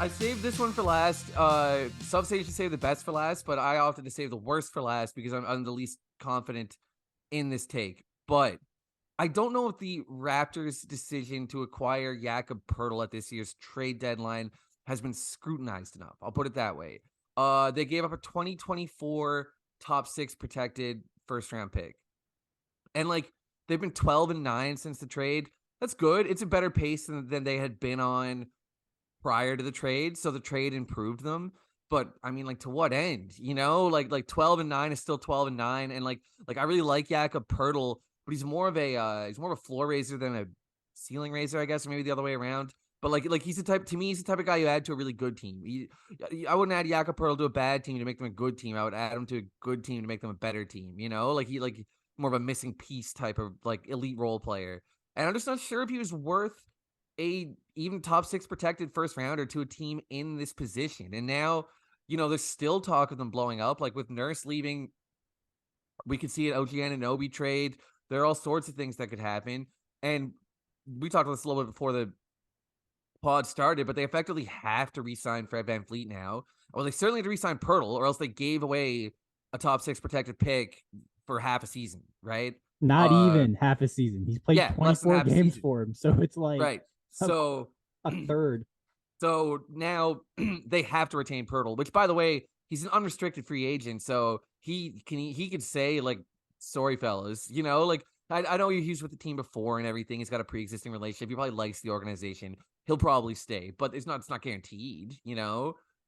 I saved this one for last. Some say you should save the best for last, but I opted to save the worst for last because I'm the least confident in this take. But I don't know if the Raptors' decision to acquire Jakob Poeltl at this year's trade deadline has been scrutinized enough. I'll put it that way. They gave up a 2024 top six protected first round pick. And like they've been 12-9 since the trade. That's good. It's a better pace than they had been on prior to the trade. So the trade improved them. But I mean, like, to what end? Like 12-9 is still 12-9. And like I really like Jakob Poeltl, but he's more of a floor raiser than a ceiling raiser, I guess, or maybe the other way around. But like he's the type, to me, he's the type of guy you add to a really good team. I wouldn't add Jakob Poeltl to a bad team to make them a good team. I would add him to a good team to make them a better team. Like more of a missing piece type of like elite role player. And I'm just not sure if he was worth a even top six protected first rounder to a team in this position. And now, there's still talk of them blowing up. Like with Nurse leaving, we could see an OG Anunoby trade. There are all sorts of things that could happen. And we talked about this a little bit before the pod started, but they effectively have to re-sign Fred VanVleet now. Well, they certainly have to re-sign Poeltl, or else they gave away a top six protected pick for half a season, right? Not Uh, even half a season. He's played yeah, less than 24 half a games season, for him. So it's like right? a, So a third. So now they have to retain Poeltl, which, by the way, he's an unrestricted free agent, so he could say like, "Sorry, fellas," like I know he was with the team before and everything. He's got a pre-existing relationship. He probably likes the organization. He'll probably stay, but it's not guaranteed.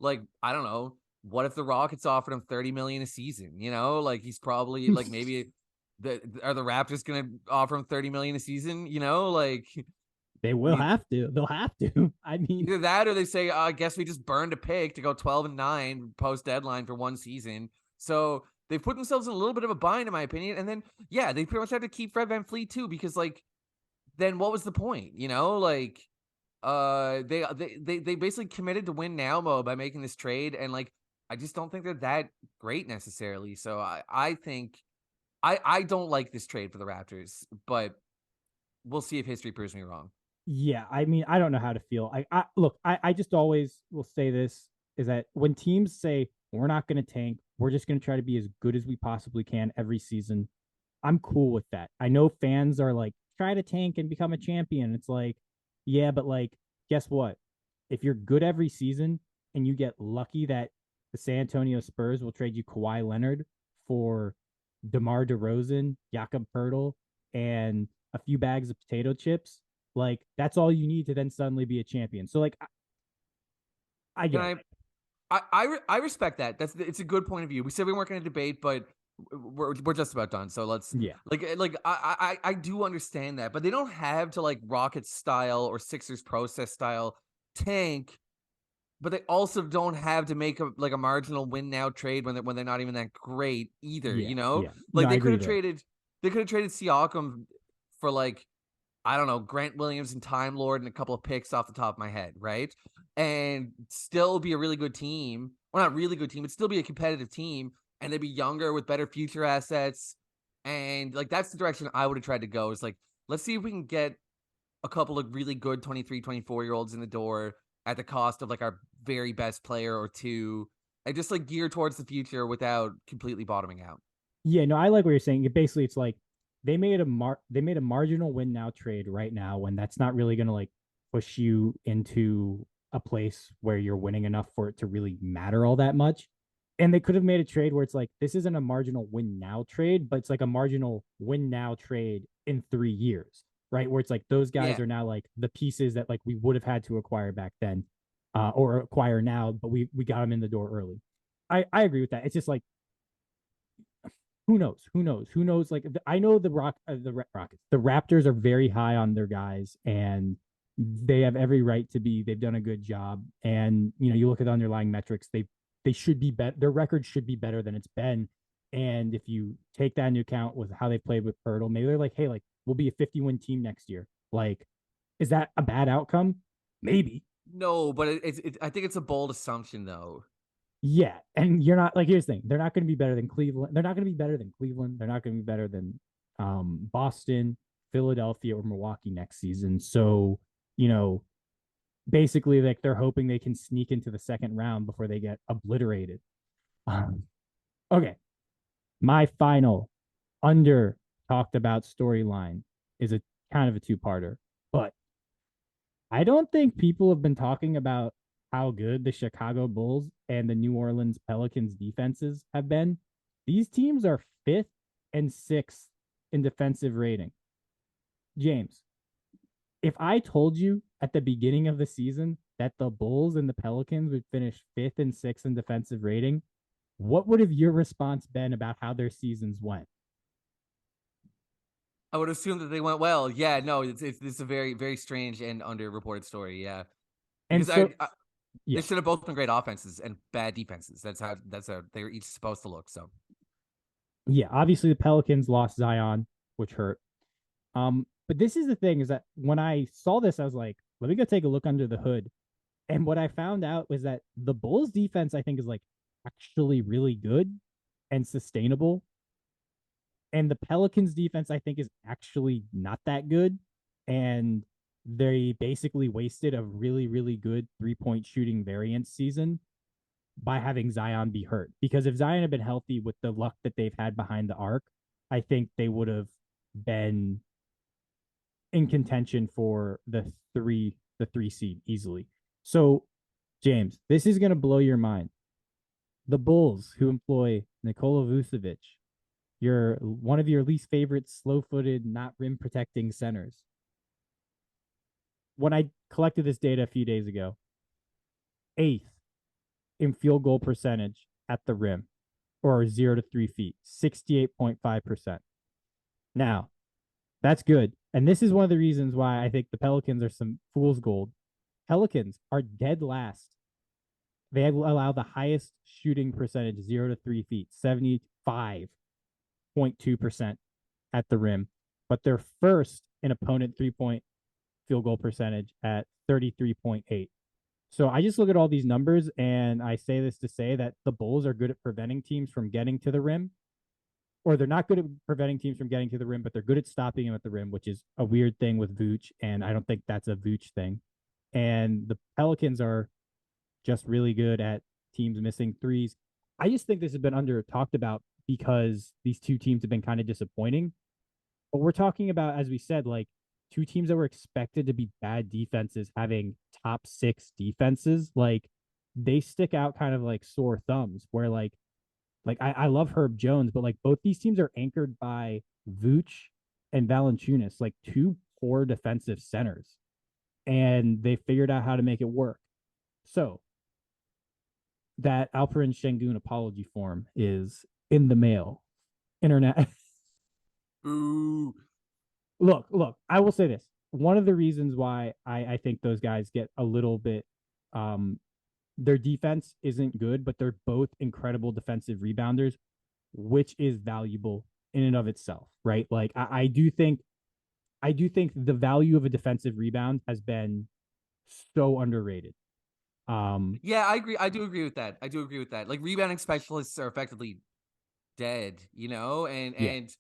Like I don't know. What if the Rockets offered him $30 million a season? Like he's probably like maybe are the Raptors gonna offer him $30 million a season? Like They will have to. They'll have to. I mean, either that or they say, I guess we just burned a pick to go 12-9 post deadline for one season. So they've put themselves in a little bit of a bind, in my opinion. And then, yeah, they pretty much have to keep Fred VanVleet too, because like, then what was the point? Like, they basically committed to win now mode by making this trade, and like, I just don't think they're that great necessarily. So I think I don't like this trade for the Raptors, but we'll see if history proves me wrong. yeah, I mean, I don't know how to feel. I look, I just always will say this is that when teams say we're not going to tank, we're just going to try to be as good as we possibly can every season. I'm cool with that. I know fans are like, try to tank and become a champion. It's like, yeah, but like, guess what? If you're good every season and you get lucky that the San Antonio Spurs will trade you Kawhi Leonard for DeMar DeRozan, Jakob Poeltl, and a few bags of potato chips, like that's all you need to then suddenly be a champion. So like, I Can get it. I respect that. It's a good point of view. We said we weren't going to debate, but we're just about done. So let's Yeah. I do understand that, but they don't have to like Rockets style or Sixers process style tank, but they also don't have to make a marginal win now trade when they're not even that great either. Yeah. Yeah. No, Like I agree there. they could have traded Siakam for like, I don't know, Grant Williams and Time Lord and a couple of picks off the top of my head, right? And still be a really good team. Well, not really good team, but still be a competitive team. And they'd be younger with better future assets. And like, that's the direction I would have tried to go, is like, let's see if we can get a couple of really good 23, 24-year-olds in the door at the cost of like our very best player or two, and just like gear towards the future without completely bottoming out. Yeah, no, I like what you're saying. Basically, it's like they made a marginal win now trade right now when that's not really going to like push you into a place where you're winning enough for it to really matter all that much. And they could have made a trade where it's like this isn't a marginal win now trade, but it's like a marginal win now trade in 3 years, right? Where it's like those guys Yeah. are now like the pieces that like we would have had to acquire back then, or acquire now, but we got them in the door early. I agree with that. It's just like who knows? Who knows? Who knows? Like I know the Rockets, the Raptors are very high on their guys, and they have every right to be. They've done a good job, and you look at the underlying metrics. They should be better. Their record should be better than it's been. And if you take that into account with how they played with Poeltl, maybe they're like, hey, like we'll be a 50-win team next year. Like, is that a bad outcome? Maybe. No, but I think it's a bold assumption though. Yeah, and you're not like here's the thing. They're not going to be better than Cleveland. They're not going to be better than Cleveland. They're not going to be better than Boston, Philadelphia, or Milwaukee next season. So, you know, basically like they're hoping they can sneak into the second round before they get obliterated. Um, okay, my final under talked about storyline is a kind of a two-parter, but I don't think people have been talking about how good the Chicago Bulls and the New Orleans Pelicans defenses have been. These teams are fifth and sixth in defensive rating. James, if I told you at the beginning of the season that the Bulls and the Pelicans would finish fifth and sixth in defensive rating, what would have your response been about how their seasons went? I would assume that they went well. Yeah, no, it's a very very strange and underreported story. Yeah, And because so, they yeah, should have both been great offenses and bad defenses. That's how they're each supposed to look. So yeah, obviously the Pelicans lost Zion, which hurt. But this is the thing is that when I saw this, I was like, let me go take a look under the hood. And what I found out was that the Bulls defense, I think, is like actually really good and sustainable. And the Pelicans defense, I think, is actually not that good. And they basically wasted a really, really good 3-point shooting variance season by having Zion be hurt. Because if Zion had been healthy with the luck that they've had behind the arc, I think they would have been in contention for the three seed easily. So, James, this is going to blow your mind. The Bulls, who employ Nikola Vucevic, your one of your least favorite slow-footed, not rim protecting centers. When I collected this data a few days ago, eighth in field goal percentage at the rim, or 0 to 3 feet, 68.5%. Now, that's good. And this is one of the reasons why I think the Pelicans are some fool's gold. Pelicans are dead last. They allow the highest shooting percentage, 0 to 3 feet, 75.2% at the rim. But they're first in opponent 3-point field goal percentage at 33.8. So I just look at all these numbers and I say this to say that the Bulls are good at preventing teams from getting to the rim, or they're not good at preventing teams from getting to the rim, but they're good at stopping them at the rim, which is a weird thing with Vooch. And I don't think that's a Vooch thing. And the Pelicans are just really good at teams missing threes. I just think this has been under talked about because these two teams have been kind of disappointing. But we're talking about, as we said, like two teams that were expected to be bad defenses having top six defenses. Like they stick out kind of like sore thumbs, where I love Herb Jones, but like both these teams are anchored by Vooch and Valanciunas, like two poor defensive centers, and they figured out how to make it work. So that Alperen Şengün apology form is in the mail. Internet. ooh, Look, I will say this. One of the reasons why I think those guys get a little bit their defense isn't good, but they're both incredible defensive rebounders, which is valuable in and of itself, right? Like I do think the value of a defensive rebound has been so underrated. yeah, I agree. I do agree with that. I do agree with that. Like rebounding specialists are effectively dead, you know, and Yeah. and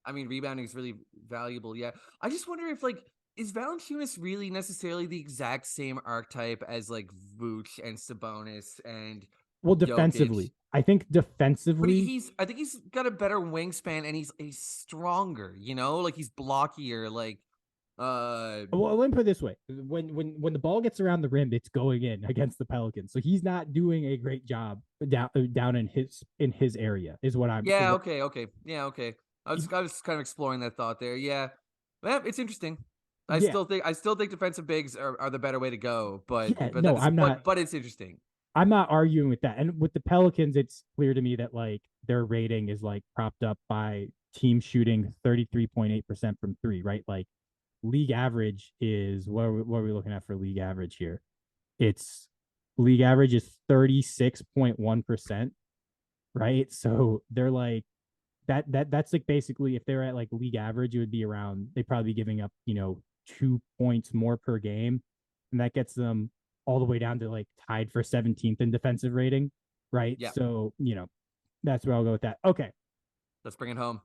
I mean rebounding is really valuable. Yeah, I just wonder if like is Valanciunas really necessarily the exact same archetype as like Vooch and Sabonis and Well, Jokic? defensively, I think But defensively, I think he's got a better wingspan and he's stronger, you know, like he's blockier, like uh well, let me put it this way: when the ball gets around the rim, it's going in against the Pelicans. So he's not doing a great job down in his area. Is what I'm is yeah, what okay, okay. Yeah, okay. I was kind of exploring that thought there. Yeah. Well, it's interesting. yeah, I still think defensive bigs are the better way to go, yeah. but No, that's I'm not. but it's interesting. I'm not arguing with that. And with the Pelicans, it's clear to me that like their rating is like propped up by team shooting 33.8% from three, right? Like league average is what are we looking at for league average here? It's league average is 36.1%, right? So they're like that's like basically if they're at like league average, it would be around they'd probably be giving up, 2 points more per game. And that gets them all the way down to like tied for 17th in defensive rating, right? Yeah. So, that's where I'll go with that. Okay. Let's bring it home.